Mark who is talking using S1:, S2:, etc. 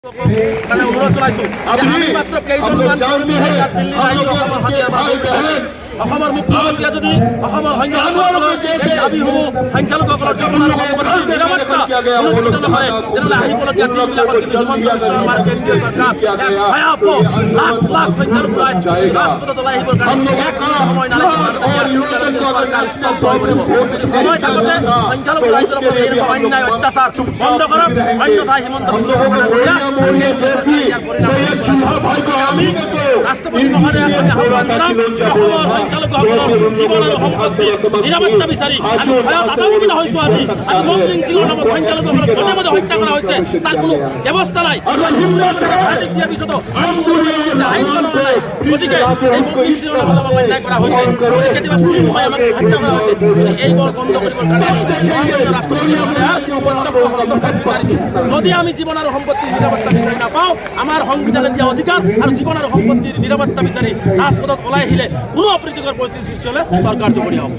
S1: মানে অনুরোধ চলাইছো আমি মাত্র কেইজনমান দিল্লী অসমৰ মুখ্যমন্ত্ৰীয়ে যদি অসমৰ সংখ্যালঘুসকলৰ দাবীসমূহ সংখ্যালঘুসকলৰ জীৱনৰ নিৰাপত্তা সুনিশ্চিত নকৰে তেনেহ'লে আহিবলগীয়া দিনবিলাকত কিন্তু হিমন্ত বিশ্ব শৰ্মাৰ কেন্দ্ৰীয় চৰকাৰ ভয়াৱহ লাখ লাখ সংখ্যালঘু ৰাজপথত ওলাই আহিবৰ কাৰণে সময় নালাগে চৰকাৰ স্তব্ধ হৈ পৰিব। সময় থাকোঁতে সংখ্যালঘু ৰাইজৰ ওপৰত এনেকুৱা অন্যায় অত্যাচাৰ বন্ধ কৰক, অন্যথা হিমন্ত বিশ্ব শৰ্মাৰ আমি ৰাষ্ট্ৰপতি মহোদয়ক আহ্বান জনাম অসমৰ সংখ্যালঘুসকলৰ জীৱন আৰু সম্পত্তিৰ নিৰাপত্তা বিচাৰি আমি ভয়ত আতংকিত হৈছোঁ। আজি মনজিং সিঙৰ নামত সংখ্যালঘুসকলক যধে মধে হত্যা কৰা হৈছে, তাৰ কোনো ব্যৱস্থা নাই। দিয়াৰ পিছতো আইন বনোৱা নাই। গতিকে এই মনজিং সিঙৰ নামত আমাক অন্যায় কৰা হৈছে, কেতিয়াবা পুলিচ সোমাই আমাক হত্যা কৰা হৈছে। এইবোৰ বন্ধ কৰিবৰ কাৰণে ৰাষ্ট্ৰপতি মহোদয়ৰ প্ৰত্যক্ষ হস্তক্ষেপ বিচাৰিছোঁ। যদি আমি জীৱন আৰু সম্পত্তিৰ নিৰাপত্তা বিচাৰি নাপাওঁ, আমাৰ সংবিধানে দিয়া অধিকাৰ আৰু জীৱন আৰু সম্পত্তিৰ নিৰাপত্তা বিচাৰি ৰাজপথত ওলাই আহিলে কোনো অপ্ৰীতিকৰ পৰিস্থিতিৰ সৃষ্টি হ'লে চৰকাৰ জগৰীয়া হ'ব।